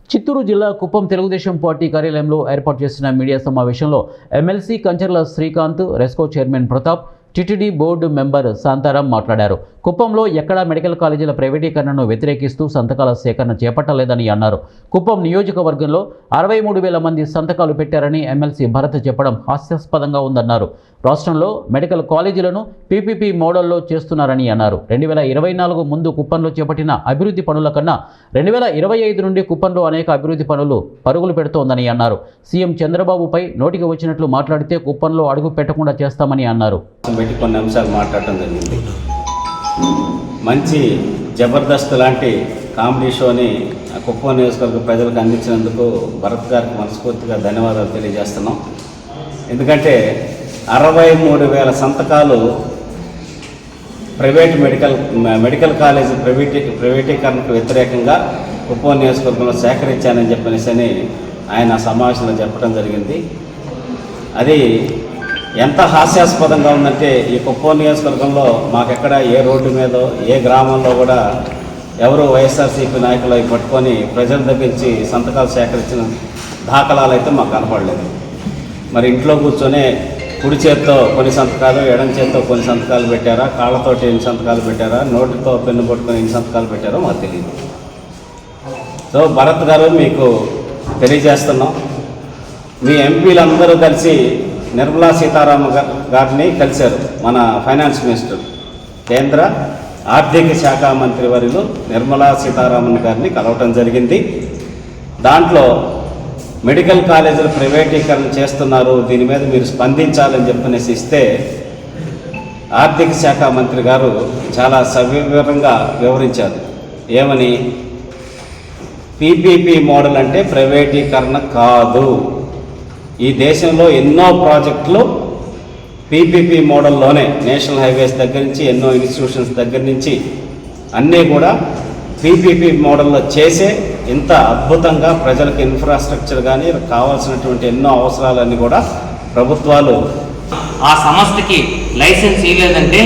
చిత్తూరు జిల్లా కుప్పం తెలుగుదేశం పార్టీ కార్యాలయంలో ఏర్పాటు చేసిన మీడియా సమావేశంలో MLC Kancharla Srikanth, RESCO chairman Pratap, TTD board member Shantaram మాట్లాడారు. కుప్పంలో ఎక్కడా మెడికల్ కాలేజీల ప్రైవేటీకరణను వ్యతిరేకిస్తూ సంతకాల సేకరణ చేపట్టలేదని అన్నారు. కుప్పం నియోజకవర్గంలో 63,000 మంది సంతకాలు పెట్టారని ఎమ్మెల్సీ భరత్ చెప్పడం హాస్యాస్పదంగా ఉందన్నారు. రాష్ట్రంలో మెడికల్ కాలేజీలను పీపీపీ మోడల్లో చేస్తున్నారని అన్నారు. 2024 ముందు కుప్పంలో చేపట్టిన అభివృద్ధి పనుల కన్నా 2025 నుండి కుప్పంలో అనేక అభివృద్ధి పనులు పరుగులు పెడుతోందని అన్నారు. సీఎం చంద్రబాబుపై నోటికి వచ్చినట్లు మాట్లాడితే కుప్పంలో అడుగు పెట్టకుండా చేస్తామని అన్నారు. కొన్ని అంశాలు మాట్లాడటం జరిగింది. మంచి జబర్దస్త్ లాంటి కామెడీ షోని కుప్పం నియోజకవర్గ ప్రజలకు అందించినందుకు భరత్ గారికి మనస్ఫూర్తిగా ధన్యవాదాలు తెలియజేస్తున్నాం. ఎందుకంటే 63,000 సంతకాలు మెడికల్ కాలేజీ ప్రైవేటీకరణకు వ్యతిరేకంగా కుప్పం నియోజకవర్గంలో సేకరించానని చెప్పనేసి ఆయన సమావేశంలో చెప్పడం జరిగింది. అది ఎంత హాస్యాస్పదంగా ఉందంటే, ఈ కుప్పం నియోజకవర్గంలో మాకెక్కడ ఏ రోడ్డు మీదో ఏ గ్రామంలో కూడా ఎవరు వైఎస్ఆర్సీపీ నాయకులు అవి పట్టుకొని ప్రజల దగ్గర నుంచి సంతకాలు సేకరించిన దాఖలాలు అయితే మాకు కనపడలేదు. మరి ఇంట్లో కూర్చొనే కుడి చేత్తో కొన్ని సంతకాలు, ఎడం చేత్తో కొన్ని సంతకాలు పెట్టారా, కాళ్ళతోటి ఎన్ని సంతకాలు పెట్టారా, నోటితో పెన్ను పట్టుకొని ఎన్ని సంతకాలు పెట్టారో మాకు తెలియదు. సో భరత్ గారు మీకు తెలియజేస్తున్నాం, మీ ఎంపీలందరూ కలిసి నిర్మలా సీతారామన్ గారిని కలిశారు. మన ఫైనాన్స్ మినిస్టర్, కేంద్ర ఆర్థిక శాఖ మంత్రి వర్యులు నిర్మలా సీతారామన్ గారిని కలవటం జరిగింది. దాంట్లో మెడికల్ కాలేజీలు ప్రైవేటీకరణ చేస్తున్నారు, దీని మీద మీరు స్పందించాలని చెప్పనేసి ఇస్తే ఆర్థిక శాఖ మంత్రి గారు చాలా సవివరంగా వివరించారు. ఏమని? పీపీపీ మోడల్ అంటే ప్రైవేటీకరణ కాదు. ఈ దేశంలో ఎన్నో ప్రాజెక్టులు పీపీపీ మోడల్లోనే, నేషనల్ హైవేస్ దగ్గర నుంచి ఎన్నో ఇన్స్టిట్యూషన్స్ దగ్గర నుంచి అన్నీ కూడా పీపీపీ మోడల్లో చేసే ఇంత అద్భుతంగా ప్రజలకు ఇన్ఫ్రాస్ట్రక్చర్ కానీ కావాల్సినటువంటి ఎన్నో అవసరాలన్నీ కూడా ప్రభుత్వాలు ఆ సంస్థకి లైసెన్స్ ఇవ్వలేదంటే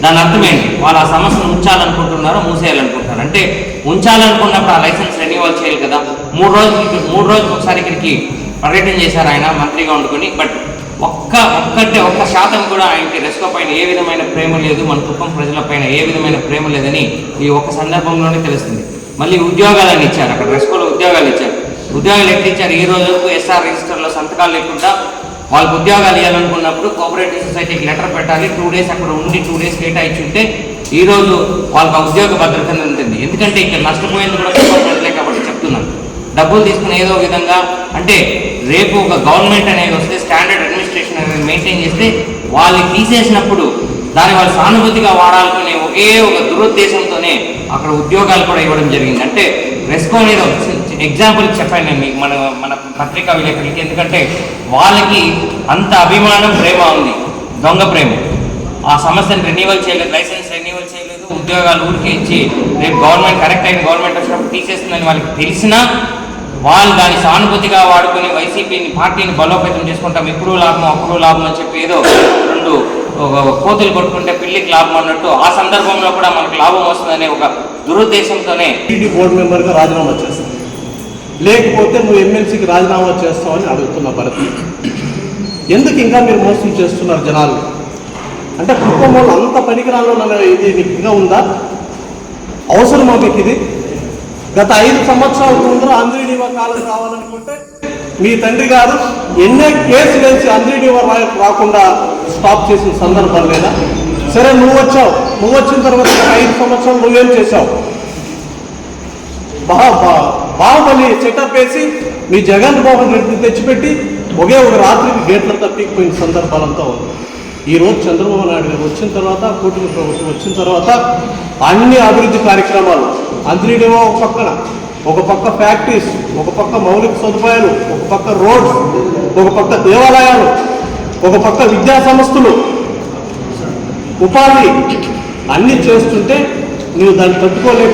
దాని అర్థం ఏంటి? వాళ్ళు ఆ సంస్థను ఉంచాలనుకుంటున్నారో మూసేయాలనుకుంటున్నారు. అంటే ఉంచాలనుకున్నప్పుడు ఆ లైసెన్స్ రెన్యూవల్ చేయాలి కదా. మూడు రోజులకు ఒకసారి ఇక్కడికి పర్యటన చేశారు ఆయన మంత్రిగా ఉండుకొని. బట్ ఒక్క శాతం కూడా ఆయనకి రెస్కో పైన ఏ విధమైన ప్రేమ లేదు, మన కుప్పం ప్రజలపైన ఏ విధమైన ప్రేమ లేదని ఈ ఒక్క సందర్భంలోనే తెలుస్తుంది. మళ్ళీ ఉద్యోగాలను ఇచ్చారు, అక్కడ రెస్కోలో ఉద్యోగాలు ఇచ్చారు. ఉద్యోగాలు ఎట్టిచ్చారు? ఈ రోజుకు ఎస్ఆర్ రిజిస్టర్లో సంతకాలు లేకుండా వాళ్ళకు ఉద్యోగాలు ఇవ్వాలనుకున్నప్పుడు కోఆపరేటివ్ సొసైటీకి లెటర్ పెట్టాలి. 2 days అక్కడ ఉండి 2 days కేటాయించుంటే ఈరోజు వాళ్ళకి ఉద్యోగ భద్రత ఉంటుంది. ఎందుకంటే ఇక్కడ నష్టపోయేది కూడా కుప్పం ప్రజలే కాబట్టి చెప్తున్నాను. డబ్బులు తీసుకుని ఏదో విధంగా, అంటే రేపు ఒక గవర్నమెంట్ అనేది వస్తే స్టాండర్డ్ అడ్మినిస్ట్రేషన్ అనేది మెయింటైన్ చేస్తే వాళ్ళు తీసేసినప్పుడు దాన్ని వాళ్ళు సానుభూతిగా వాడాలనుకునే ఒకే ఒక దురుద్దేశంతోనే అక్కడ ఉద్యోగాలు కూడా ఇవ్వడం జరిగింది. అంటే రెస్కో అనేది ఎగ్జాంపుల్ చెప్పాను నేను మీకు, మన పత్రికా విలేకరులకి. ఎందుకంటే వాళ్ళకి అంత అభిమానం, ప్రేమ ఉంది, దొంగ ప్రేమ. ఆ సమస్యను రెన్యూవల్ చేయలేదు, లైసెన్స్ రెన్యూవల్ చేయలేదు, ఉద్యోగాలు ఊరికి ఇచ్చి రేపు గవర్నమెంట్ కరెక్ట్ అయిన గవర్నమెంట్ వచ్చినప్పుడు తీసేస్తుందని వాళ్ళకి తెలిసినా వాళ్ళు దాన్ని సానుభూతిగా వాడుకొని వైసీపీని పార్టీని బలోపేతం చేసుకుంటాం, ఇప్పుడు లాభం అప్పుడు లాభం అని చెప్పి ఏదో 2 కోతులు కొట్టుకుంటే పిల్లికి లాభం అన్నట్టు ఆ సందర్భంలో కూడా మనకు లాభం వస్తుందనే ఒక దురుద్దేశంతోనే టీటీడీ బోర్డు మెంబర్గా రాజీనామా చేస్తాను, లేకపోతే నువ్వు ఎమ్మెల్సీకి రాజీనామా చేస్తావని అడుగుతున్న భరత్. ఎందుకు ఇంకా మీరు మోసం చేస్తున్నారు జనాలు? అంటే కుటుంబంలో అంత పనికిరాలో ఇది మీకు ఇంకా ఉందా? అవసరమా మీకు ఇది? గత 5 సంవత్సరాల ముందర అంద్రీడీవా కాలం రావాలనుకుంటే మీ తండ్రి గారు ఎన్నో కేసులు వేసి అంద్రీడీవా రాకుండా స్టాప్ చేసిన సందర్భం లేదా? సరే, నువ్వు వచ్చిన తర్వాత 5 సంవత్సరాలు నువ్వేం చేశావు? బాహుబలి సెటప్ వేసి మీ జగన్మోహన్ రెడ్డిని తెచ్చిపెట్టి ఒకే ఒక రాత్రికి గేట్లంతా పీకిపోయిన సందర్భాలంతా ఉంది. ఈరోజు చంద్రబాబు నాయుడు గారు వచ్చిన తర్వాత, కూటమి ప్రభుత్వం వచ్చిన తర్వాత అన్ని అభివృద్ధి కార్యక్రమాలు అంద్రీడేమో ఒక పక్క ఫ్యాక్టరీస్, ఒక పక్క మౌలిక సదుపాయాలు, ఒక పక్క రోడ్స్, ఒక పక్క దేవాలయాలు, ఒక పక్క విద్యా సంస్థలు, ఉపాధి అన్నీ చేస్తుంటే నువ్వు దాన్ని తట్టుకోలేక